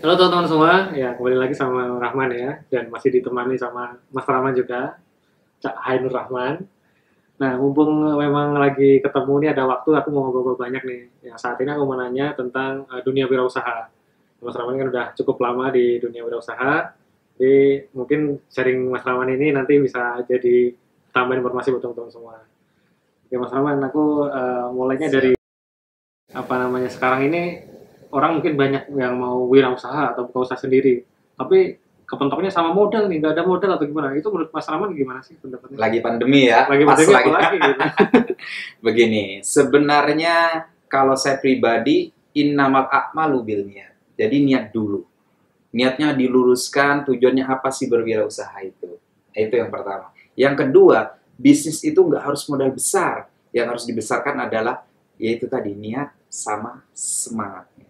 Halo teman-teman semua, ya kembali lagi sama Rahman ya, dan masih ditemani sama Mas Rahman juga, Cak Hainur Rahman. Nah, mumpung memang lagi ketemu nih ada waktu, aku mau ngobrol banyak nih. Yang saat ini aku mau nanya tentang dunia wirausaha. Mas Rahman kan udah cukup lama di dunia wirausaha, jadi mungkin sharing Mas Rahman ini nanti bisa jadi tambahan informasi buat teman-teman semua. Oke Mas Rahman, aku mulainya dari apa namanya sekarang ini orang mungkin banyak yang mau wirausaha atau buka usaha sendiri, tapi kepentoknya sama modal nih, nggak ada modal atau gimana? Itu menurut Mas Rahman gimana sih pendapatnya? Lagi pandemi ya, Lagi pas pandemi lagi. apalagi gitu. Begini, sebenarnya kalau saya pribadi, innamal a'malu bil niat. Jadi niat dulu. Niatnya diluruskan, tujuannya apa sih berwirausaha itu. Itu yang pertama. Yang kedua, bisnis itu nggak harus modal besar. Yang harus dibesarkan adalah, yaitu tadi, niat sama semangatnya.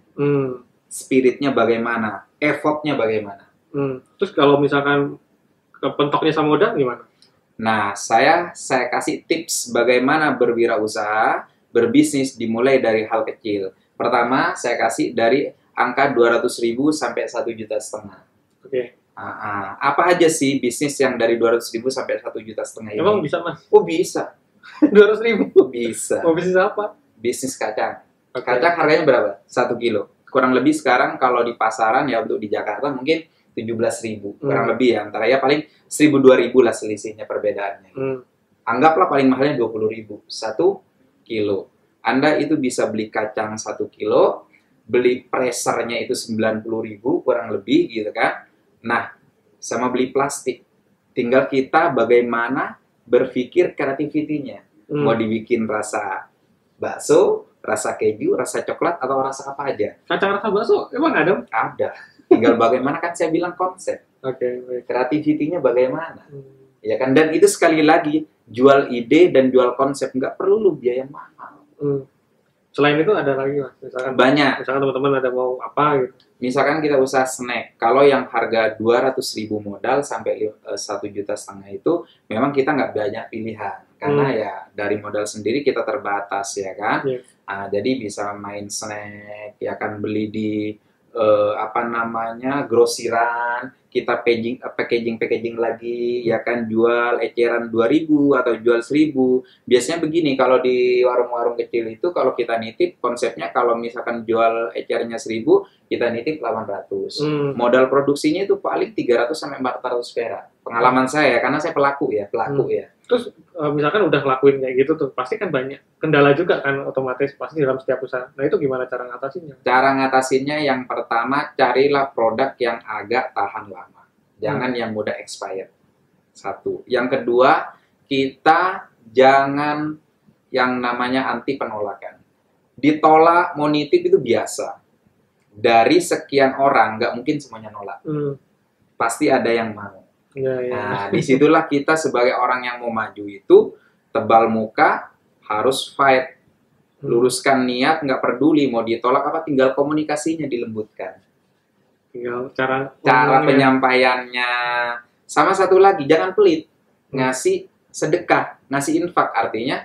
Spiritnya bagaimana, effortnya bagaimana. Terus kalau misalkan kepentoknya sama modal gimana? Nah, saya kasih tips bagaimana berwirausaha, berbisnis dimulai dari hal kecil. Pertama, saya kasih dari angka 200.000 sampai 1,5 juta. Oke. Apa aja sih bisnis yang dari 200.000 sampai 1,5 juta ini? Emang bisa Mas? Oh, bisa. 200.000? Bisa. Mau bisnis apa? Bisnis kacang. Oke. Kacang harganya berapa? 1 kilo. Kurang lebih sekarang kalau di pasaran ya untuk di Jakarta mungkin 17.000. Kurang lebih ya. Antara ya paling 1.000-2.000 lah selisihnya perbedaannya. Anggaplah paling mahalnya 20.000. 1 kilo. Anda itu bisa beli kacang 1 kilo, beli pressernya itu 90.000 kurang lebih gitu kan. Nah, sama beli plastik. Tinggal kita bagaimana berpikir kreativitinya. Mau dibikin rasa bakso, rasa keju, rasa coklat, atau rasa apa aja. Kacang rasa bakso emang ada? Ada. Tinggal bagaimana kan saya bilang konsep. Oke, baik. Kreativitinya bagaimana. Ya kan? Dan itu sekali lagi, jual ide dan jual konsep. Nggak perlu biaya mahal. Selain itu ada lagi Mas? Misalkan Banyak. Misalkan teman-teman ada mau apa gitu. Misalkan kita usaha snack, kalau yang harga 200.000 modal sampai 1,5 juta itu, memang kita nggak banyak pilihan. Karena ya dari modal sendiri kita terbatas ya kan. Yes. Jadi bisa main snack, ya kan beli di grosiran, kita packaging lagi, ya kan jual eceran 2.000 atau jual 1.000. Biasanya begini, kalau di warung-warung kecil itu kalau kita nitip konsepnya kalau misalkan jual ecernya 1.000, kita nitip 800. Modal produksinya itu paling 300 sampai 400 perak. Pengalaman saya karena saya pelaku ya. Terus misalkan udah ngelakuin kayak gitu tuh, pasti kan banyak kendala juga kan otomatis pasti dalam setiap usaha. Nah itu gimana cara ngatasinnya? Cara ngatasinnya yang pertama, carilah produk yang agak tahan lama. Jangan yang mudah expired. Satu. Yang kedua, kita jangan yang namanya anti penolakan. Ditolak, mau nitip itu biasa. Dari sekian orang, nggak mungkin semuanya nolak. Pasti ada yang mau. Nah, disitulah kita sebagai orang yang mau maju itu tebal muka, harus fight, luruskan niat, nggak peduli mau ditolak apa, tinggal komunikasinya dilembutkan. Tinggal cara penyampaiannya. Sama satu lagi, jangan pelit, ngasih sedekah, ngasih infak, artinya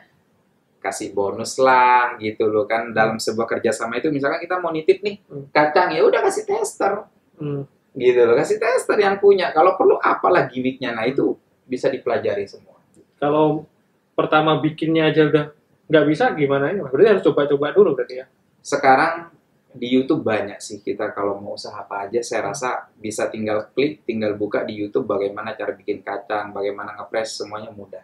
kasih bonus lah gitu loh kan. Dalam sebuah kerjasama itu misalkan kita mau nitip nih kacang, ya udah kasih tester. Gitu loh, kasih tester yang punya. Kalau perlu apalah gimmicknya, nah itu bisa dipelajari semua. Kalau pertama bikinnya aja udah nggak bisa gimana ya? Berarti harus coba-coba dulu berarti ya. Sekarang di YouTube banyak sih, kita kalau mau usaha apa aja saya rasa bisa tinggal klik, tinggal buka di YouTube bagaimana cara bikin kacang, bagaimana ngepres, semuanya mudah.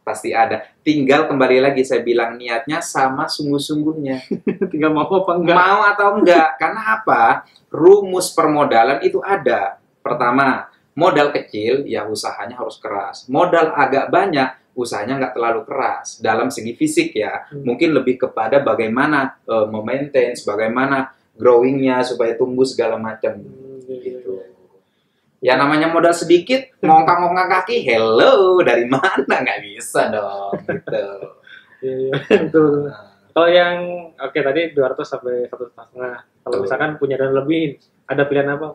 Pasti ada. Tinggal kembali lagi saya bilang niatnya sama sungguh-sungguhnya. Tinggal mau apa enggak? Mau atau enggak. Karena apa? Rumus permodalan itu ada. Pertama, modal kecil, ya usahanya harus keras. Modal agak banyak, usahanya nggak terlalu keras. Dalam segi fisik ya, mungkin lebih kepada bagaimana memaintain, bagaimana growingnya supaya tumbuh segala macam. Gitu. Ya namanya modal sedikit, ngongkang-ngongkang kaki, hello, dari mana? Nggak bisa dong, gitu. Iya, betul. Kalau yang, oke tadi 200 sampai 1,5. Kalau misalkan punya dana lebih, ada pilihan apa?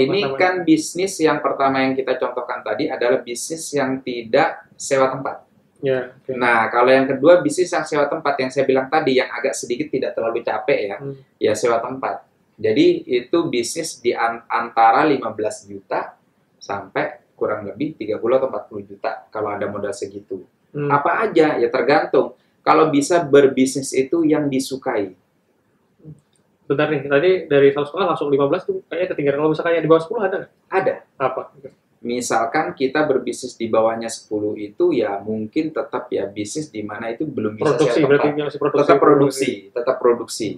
Ini kan bisnis yang pertama yang kita contohkan tadi adalah bisnis yang tidak sewa tempat. Ya, Nah, kalau yang kedua bisnis yang sewa tempat yang saya bilang tadi, yang agak sedikit tidak terlalu capek ya, ya sewa tempat. Jadi itu bisnis di antara 15 juta sampai kurang lebih 30 atau 40 juta kalau ada modal segitu. Apa aja? Ya tergantung. Kalau bisa berbisnis itu yang disukai. Bentar nih, tadi dari 100 langsung 15 tuh kayaknya ketinggalan. Kalau misalkan yang di bawah 10 ada nggak? Ada. Apa? Misalkan kita berbisnis di bawahnya 10 itu ya mungkin tetap ya bisnis di mana itu belum bisa Produksi, saya berarti tempat. masih produksi. Tetap produksi.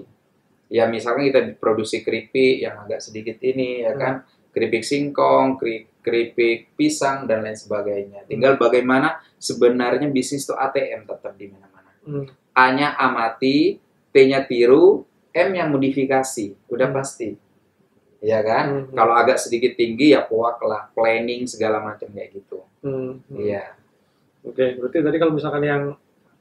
Ya misalkan kita produksi keripik yang agak sedikit ini ya kan, keripik singkong, keripik pisang dan lain sebagainya. Tinggal bagaimana sebenarnya bisnis itu ATM tetap di mana-mana. A-nya amati, T-nya tiru, M-nya modifikasi, udah pasti. Ya kan? Kalau agak sedikit tinggi ya puak lah, planning segala macam kayak gitu. Iya. Oke, berarti tadi kalau misalkan yang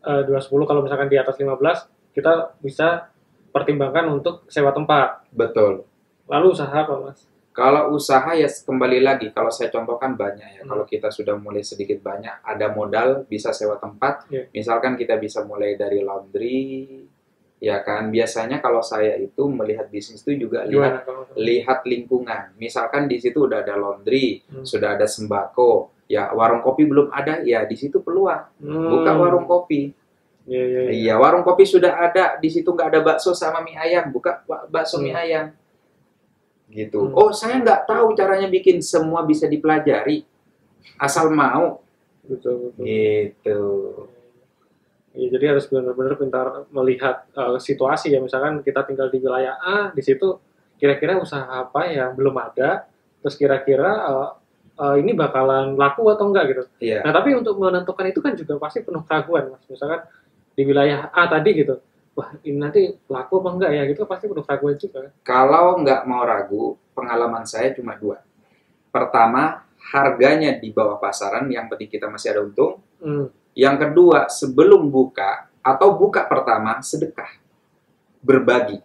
210, kalau misalkan di atas 15, kita bisa pertimbangkan untuk sewa tempat. Betul. Lalu usaha apa, Mas? Kalau usaha ya kembali lagi, kalau saya contohkan banyak ya. Kalau kita sudah mulai sedikit banyak, ada modal, bisa sewa tempat. Misalkan kita bisa mulai dari laundry, ya kan. Biasanya kalau saya itu melihat bisnis itu juga lihat lingkungan. Misalkan di situ udah ada laundry, sudah ada sembako, ya warung kopi belum ada, ya di situ peluang. Buka warung kopi. Iya, warung kopi sudah ada, di situ nggak ada bakso sama mie ayam, buka bakso mie ayam. Gitu. Oh, saya nggak tahu caranya bikin, semua bisa dipelajari, asal mau. Betul. Gitu. Ya, jadi harus benar-benar pintar melihat situasi ya. Misalkan kita tinggal di wilayah A, di situ kira-kira usaha apa yang belum ada, terus kira-kira ini bakalan laku atau enggak gitu. Iya. Nah, tapi untuk menentukan itu kan juga pasti penuh keraguan, Mas. Misalkan di wilayah A tadi gitu, wah ini nanti laku apa enggak ya, gitu pasti penuh keraguan juga. Kalau nggak mau ragu, pengalaman saya cuma 2. Pertama, harganya di bawah pasaran, yang penting kita masih ada untung. Yang kedua, sebelum buka atau buka pertama, sedekah, berbagi.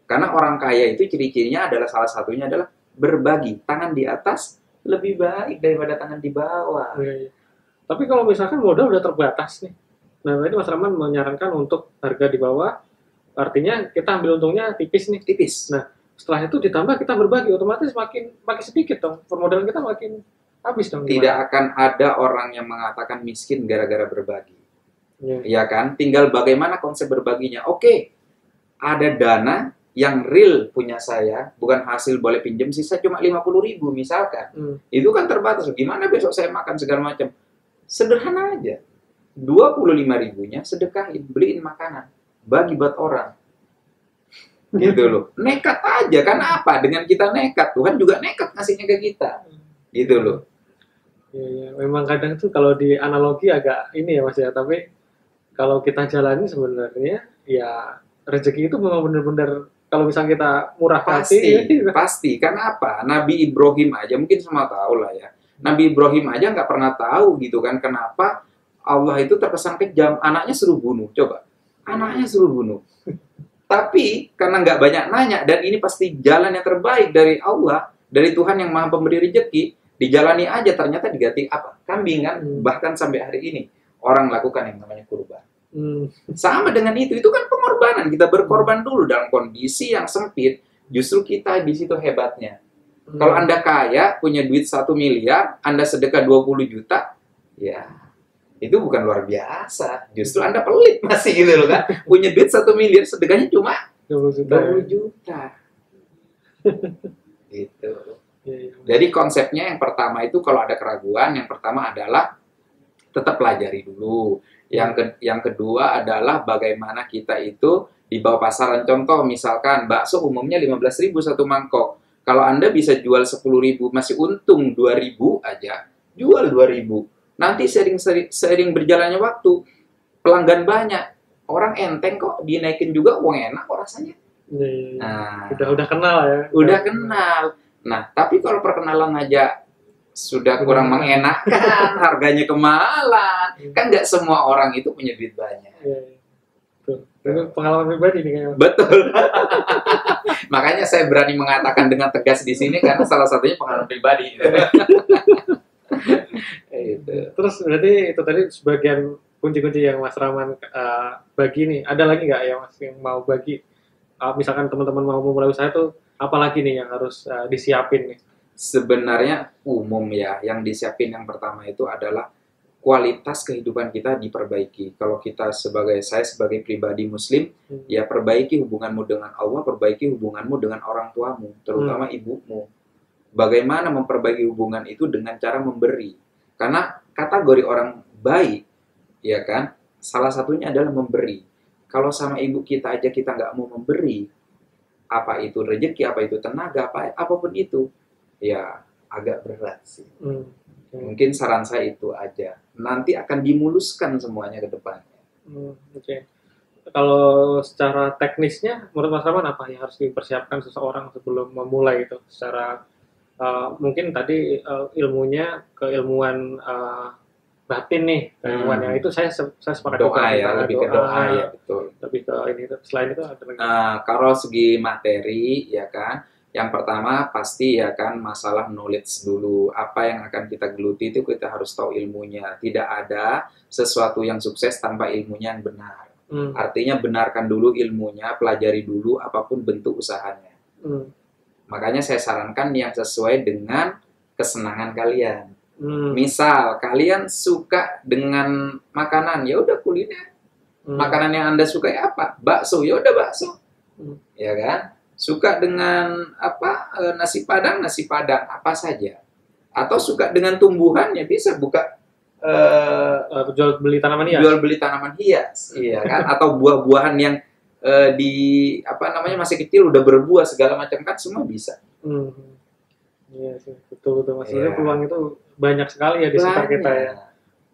Karena orang kaya itu ciri-cirinya adalah, salah satunya adalah berbagi. Tangan di atas lebih baik daripada tangan di bawah. Iya. Tapi kalau misalkan modal udah terbatas nih, nah tadi Mas Rahman menyarankan untuk harga di bawah, artinya kita ambil untungnya tipis nih. Tipis. Nah, setelah itu ditambah kita berbagi, otomatis makin sedikit dong, permodalan kita makin habis dong. Tidak akan ada orang yang mengatakan miskin gara-gara berbagi. Ya kan? Tinggal bagaimana konsep berbaginya. Oke, ada dana yang real punya saya, bukan hasil boleh pinjam, sisa cuma 50.000 misalkan. Itu kan terbatas. Gimana besok saya makan segala macam? Sederhana aja. 25.000-nya sedekahin, beliin makanan, bagi buat orang. Gitu loh. Nekat aja, kan apa? Dengan kita nekat, Tuhan juga nekat ngasihnya ke kita. Gitu loh. Iya, memang kadang tuh kalau di analogi agak ini ya Mas ya, tapi kalau kita jalani sebenarnya ya rezeki itu memang benar-benar, kalau misalnya kita murah hati. Pasti. Karena apa? Nabi Ibrahim aja, mungkin semua tahu lah ya. Nabi Ibrahim aja nggak pernah tahu gitu kan, kenapa Allah itu terkesan kejam, anaknya suruh bunuh. Coba, anaknya suruh bunuh. Tapi karena nggak banyak nanya, dan ini pasti jalan yang terbaik dari Allah, dari Tuhan yang Maha Pemberi rezeki, dijalani aja, ternyata diganti apa? Kambing kan. Bahkan sampai hari ini orang lakukan yang namanya kurban. Sama dengan itu kan pengorbanan. Kita berkorban dulu dalam kondisi yang sempit. Justru kita di situ hebatnya. Kalau Anda kaya, punya duit 1 miliar, Anda sedekah 20 juta, ya itu bukan luar biasa. Justru Anda pelit masih gitu loh kan. Punya duit 1 miliar, sedekahnya cuma 20 juta. Gitu. Jadi konsepnya yang pertama itu, kalau ada keraguan, yang pertama adalah tetap pelajari dulu. Yang kedua adalah bagaimana kita itu di bawah pasaran. Contoh misalkan bakso umumnya 15.000 satu mangkok. Kalau Anda bisa jual 10.000, masih untung 2.000 aja, jual 2.000. Nanti sering berjalannya waktu, pelanggan banyak, orang enteng kok, dinaikin juga, uang enak kok rasanya. Nah, udah kenal ya. Udah kenal. Nah, tapi kalau perkenalan aja sudah kurang mengenakan, harganya kemahalan, kan nggak semua orang itu punya duit banyak. Itu pengalaman pribadi nih kayaknya. Betul. Makanya saya berani mengatakan dengan tegas di sini karena salah satunya pengalaman pribadi. Terus berarti itu tadi sebagian kunci-kunci yang Mas Rahman bagi nih. Ada lagi nggak ya Mas yang mau bagi? Misalkan teman-teman mau memulai usaha tuh Apalagi nih yang harus disiapin nih? Sebenarnya umum ya, yang disiapin yang pertama itu adalah kualitas kehidupan kita diperbaiki. Kalau saya sebagai pribadi muslim, ya perbaiki hubunganmu dengan Allah, perbaiki hubunganmu dengan orang tuamu, terutama ibumu. Bagaimana memperbaiki hubungan itu dengan cara memberi. Karena kategori orang baik, ya kan, salah satunya adalah memberi. Kalau sama ibu kita aja kita nggak mau memberi, apa itu rezeki, apa itu tenaga, apapun itu, ya agak berat sih. Mungkin saran saya itu aja. Nanti akan dimuluskan semuanya ke depannya. Oke. Kalau secara teknisnya, menurut Mas Rahman apa yang harus dipersiapkan seseorang sebelum memulai itu? Secara mungkin tadi ilmunya keilmuan batin nih, keilmuan yang itu saya sepakat doa ya, lebih ke doa ya, betul. Lebih ke ini. Selain itu ada lagi. Kalau segi materi ya kan, yang pertama pasti ya kan masalah knowledge dulu. Apa yang akan kita geluti itu kita harus tahu ilmunya. Tidak ada sesuatu yang sukses tanpa ilmunya yang benar. Artinya benarkan dulu ilmunya, pelajari dulu apapun bentuk usahanya. Makanya saya sarankan yang sesuai dengan kesenangan kalian. Misal kalian suka dengan makanan, ya udah kuliner. Makanan yang Anda suka ya apa? Bakso, ya udah bakso. Ya kan? Suka dengan apa? Nasi Padang apa saja. Atau suka dengan tumbuhan, ya bisa buka jual beli tanaman hias. Jual beli tanaman hias, iya kan? Atau buah-buahan yang masih kecil udah berbuah segala macam, kan semua bisa. Iya sih, betul. Maksudnya peluang itu banyak sekali ya di sekitar kita ya.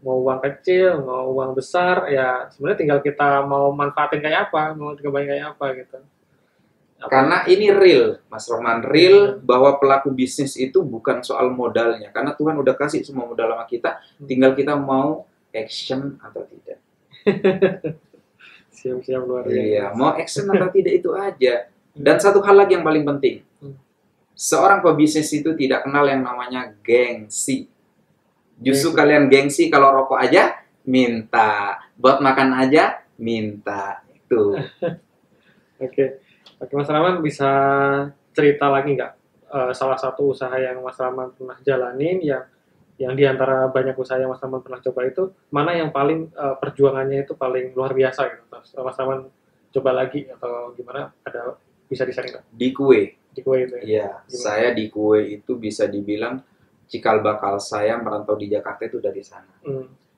Mau uang kecil, mau uang besar, ya sebenarnya tinggal kita mau manfaatin kayak apa, mau cobain kayak apa gitu. Karena ini real, Mas Rohman, real bahwa pelaku bisnis itu bukan soal modalnya. Karena Tuhan udah kasih semua modal sama kita, tinggal kita mau action atau tidak. Siap-siap luar biasa. Iya, mau action atau tidak itu aja. Dan satu hal lagi yang paling penting. Seorang pebisnis itu tidak kenal yang namanya gengsi. Justru kalian gengsi kalau rokok aja minta, buat makan aja minta. Itu. Oke, Mas Rahman bisa cerita lagi nggak salah satu usaha yang Mas Rahman pernah jalanin yang diantara banyak usaha yang Mas Rahman pernah coba itu mana yang paling perjuangannya itu paling luar biasa gitu? Mas Rahman coba lagi atau gimana? Bisa di-sharing nggak? Di kue. Di kue itu ya? Iya, saya di kue itu bisa dibilang cikal bakal saya merantau di Jakarta itu dari sana.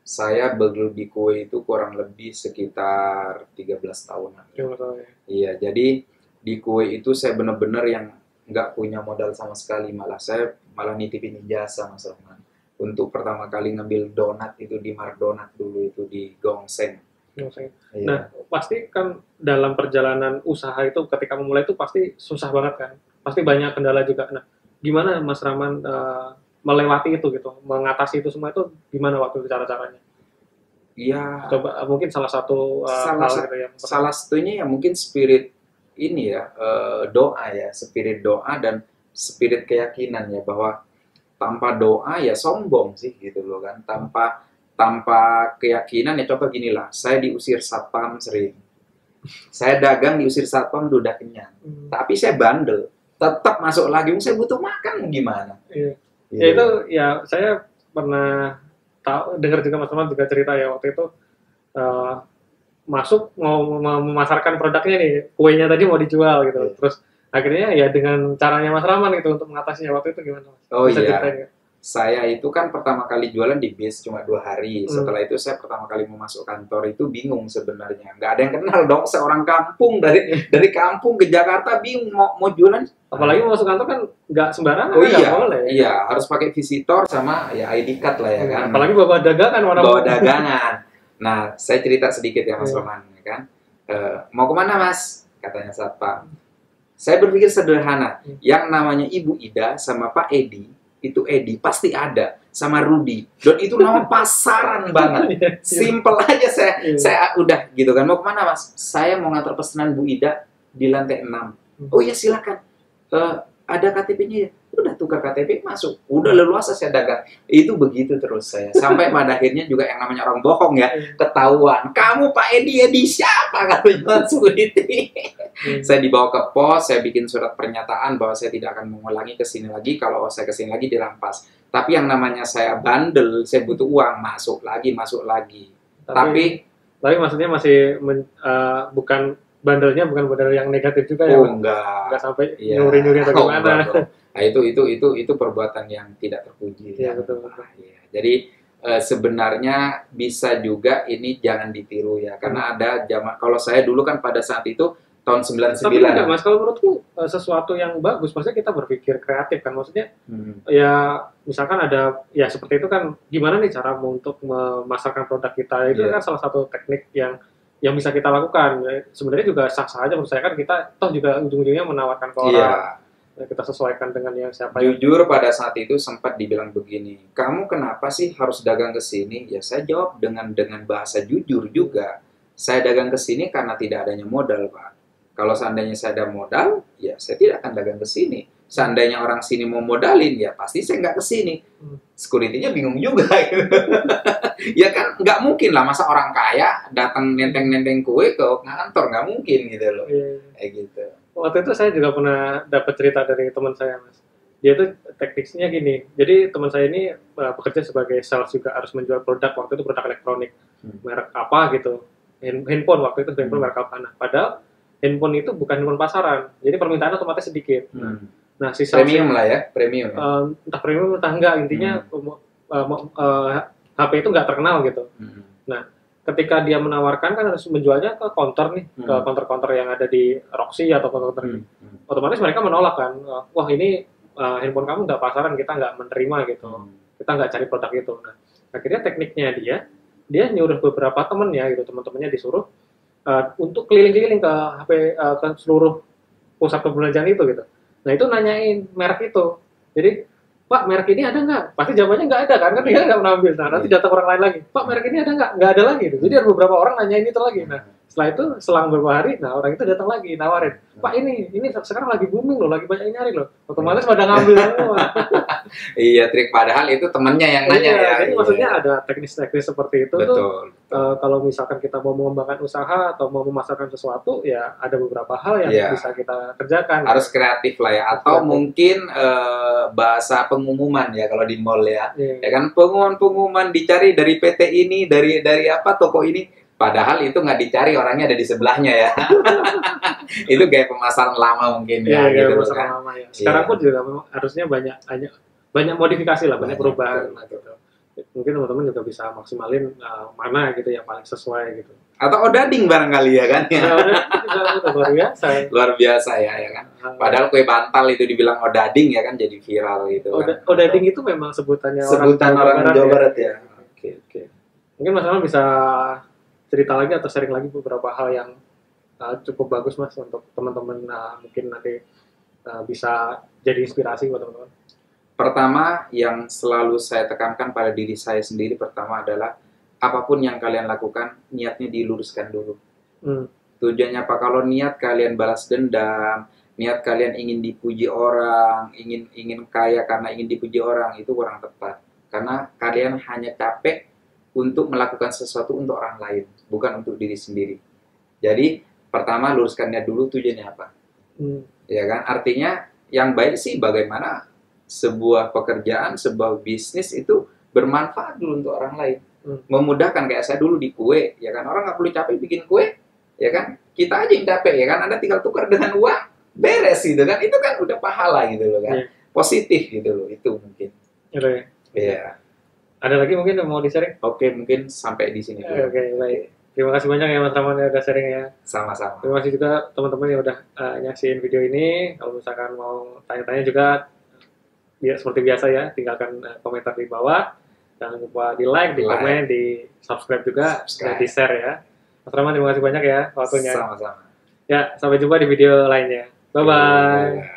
Saya bergelut di kue itu kurang lebih sekitar 13 tahunan. Iya, jadi di kue itu saya benar-benar yang nggak punya modal sama sekali. Saya malah nitipin ijazah, Mas Rahman. Untuk pertama kali ngambil donat itu di Mardonat dulu itu di Gongseng. Iya. Nah, pasti kan dalam perjalanan usaha itu ketika memulai itu pasti susah banget kan. Pasti banyak kendala juga. Nah, gimana Mas Rahman melewati itu gitu, mengatasi itu semua itu gimana waktu itu cara-caranya? Iya. Coba mungkin salah satu salah satunya ya mungkin spirit ini ya, doa ya, spirit doa dan spirit keyakinan ya, bahwa tanpa doa ya sombong sih gitu loh kan. Tanpa keyakinan ya coba ginilah, saya diusir satpam sering. Saya dagang diusir satpam udah kenyang. Tapi saya bandel, tetap masuk lagi, saya butuh makan gimana? Iya. Ya itu ya saya pernah dengar juga Mas Rahman juga cerita ya waktu itu masuk mau memasarkan produknya nih, kuenya tadi mau dijual gitu. Terus akhirnya ya dengan caranya Mas Rahman itu untuk mengatasinya waktu itu gimana? Oh iya. Saya itu kan pertama kali jualan di bis cuma 2 hari. Setelah itu saya pertama kali mau masuk kantor itu bingung sebenarnya. Nggak ada yang kenal dong, seorang kampung dari kampung ke Jakarta bingung mau jualan. Apalagi mau masuk kantor kan nggak sembarangan. Oh iya, boleh. Iya harus pakai visitor sama ya ID card lah ya kan. Apalagi bawa dagangan bawa dagangan. Nah saya cerita sedikit ya Mas Roman ya kan. Mau kemana Mas? Katanya satpam. Saya berpikir sederhana. Yang namanya Ibu Ida sama Pak Edi itu Edi pasti ada sama Rudi. Dan itu nama pasaran banget. Simple aja saya udah gitu kan. Mau kemana Mas? Saya mau ngantar pesanan Bu Ida di lantai 6. Oh iya silakan. Ada KTP-nya ya. Udah tukar KTP masuk. Udah leluasa saya dagang. Itu begitu terus saya. Sampai pada akhirnya juga yang namanya orang bohong ya ketahuan. Kamu Pak Edi siapa kalau jual security? Saya dibawa ke pos, saya bikin surat pernyataan bahwa saya tidak akan mengulangi ke sini lagi, kalau saya ke sini lagi dirampas. Tapi yang namanya saya bandel, saya butuh uang, masuk lagi. Tapi maksudnya masih bukan bandelnya, bukan bandel yang negatif juga ya? Enggak sampai nyuri-nyuri atau gimana. Nah, itu perbuatan yang tidak terpuji. Iya, betul. Ya. Jadi sebenarnya bisa juga ini jangan ditiru ya, karena ada zaman, kalau saya dulu kan pada saat itu tahun 99. Tapi enggak, Mas, kalau menurutku sesuatu yang bagus, maksudnya kita berpikir kreatif kan, maksudnya ya misalkan ada, ya seperti itu kan, gimana nih cara untuk memasarkan produk kita, itu kan salah satu teknik yang bisa kita lakukan. Sebenarnya juga sah-sah aja menurut saya, kan kita toh juga ujung-ujungnya menawarkan ke orang. Kita sesuaikan dengan yang siapa. Jujur pada saat itu sempat dibilang begini, kamu kenapa sih harus dagang ke sini? Ya saya jawab dengan bahasa jujur juga. Saya dagang ke sini karena tidak adanya modal, Pak. Kalau seandainya saya ada modal, ya saya tidak akan dagang ke sini. Seandainya orang sini mau modalin, ya pasti saya nggak ke sini. Security-nya bingung juga. Gitu. Ya kan nggak mungkin lah, masa orang kaya datang nenteng-nenteng kue ke kantor, nggak mungkin gitu loh. Kayak gitu. Waktu itu saya juga pernah dapat cerita dari teman saya, Mas. Dia itu tekniknya gini. Jadi teman saya ini bekerja sebagai sales juga, harus menjual produk, waktu itu produk elektronik, merek apa gitu. Handphone waktu itu, handphone merek apa. Nah, padahal handphone itu bukan handphone pasaran, jadi permintaan otomatis sedikit. Nah, si premium lah ya, premium. Entah premium entah enggak, intinya HP itu nggak terkenal gitu. Nah, ketika dia menawarkan kan harus menjualnya ke counter nih, ke counter-counter yang ada di Roxy atau counter otomatis mereka menolak kan, wah ini handphone kamu nggak pasaran, kita nggak menerima gitu, kita nggak cari produk itu. Nah, akhirnya tekniknya dia nyuruh beberapa temennya gitu, teman-temannya disuruh untuk keliling-keliling ke HP, ke seluruh pusat perbelanjaan itu gitu. Nah itu nanyain merek itu, jadi Pak, merek ini ada nggak? Pasti jawabannya nggak ada kan dia nggak pernah ambil. Nah, nanti datang orang lain lagi, Pak, merek ini ada nggak? Nggak ada lagi. Jadi ada beberapa orang nanyain itu lagi. Nah, setelah itu, selang beberapa hari, nah orang itu datang lagi, nawarin, Pak, ini sekarang lagi booming loh, lagi banyak yang nyari loh. Otomatis pada ngambil semua. Iya, trik, padahal itu temennya yang nanya ya. Jadi maksudnya ada teknis-teknis seperti itu. Betul. Kalau misalkan kita mau mengembangkan usaha atau mau memasarkan sesuatu, ya ada beberapa hal yang bisa kita kerjakan. Harus kreatif lah ya. Atau mungkin bahasa pengumuman ya kalau di mall ya. Ya kan, pengumuman dicari dari PT ini, dari apa toko ini. Padahal itu nggak dicari, orangnya ada di sebelahnya ya. Itu kayak pemasaran lama mungkin ya. Gitu kan. Lama, ya. Sekarang pun juga harusnya banyak modifikasi lah, banyak perubahan. Gitu. Mungkin teman-teman juga bisa maksimalin mana gitu yang paling sesuai gitu. Atau odading barangkali ya kan? Ya. Luar biasa. Luar biasa ya kan. Padahal kue bantal itu dibilang odading ya kan, jadi viral gitu. Odading itu memang sebutan orang Jawa Barat ya. Oke. Mungkin Mas Rahman bisa cerita lagi atau sharing lagi beberapa hal yang cukup bagus, Mas, untuk teman-teman mungkin nanti bisa jadi inspirasi buat teman-teman. Pertama, yang selalu saya tekankan pada diri saya sendiri pertama adalah apapun yang kalian lakukan, niatnya diluruskan dulu. Tujuannya apa? Kalau niat kalian balas dendam, niat kalian ingin dipuji orang, ingin kaya karena ingin dipuji orang, itu kurang tepat. Karena kalian hanya capek untuk melakukan sesuatu untuk orang lain, bukan untuk diri sendiri. Jadi, pertama luruskan niat dulu, tujuannya apa. Ya kan? Artinya, yang baik sih bagaimana sebuah pekerjaan, sebuah bisnis itu bermanfaat dulu untuk orang lain. Memudahkan, kayak saya dulu di kue, ya kan? Orang nggak perlu capek bikin kue, ya kan? Kita aja yang capek, ya kan? Anda tinggal tukar dengan uang, beres gitu kan? Itu kan udah pahala gitu loh kan? Positif gitu loh, itu mungkin. Iya. Ada lagi mungkin yang mau di-sharing? Oke, mungkin sampai di sini. Oke, baik. Terima kasih banyak ya Mas Rahman yang udah sharing ya. Sama-sama. Terima kasih juga teman-teman yang udah nyaksiin video ini. Kalau misalkan mau tanya-tanya juga, seperti biasa ya, tinggalkan komentar di bawah. Jangan lupa di like, di komen, di subscribe juga, dan di share ya. Mas Rahman, terima kasih banyak ya waktunya. Sama-sama. Ya, sampai jumpa di video lainnya. Bye-bye.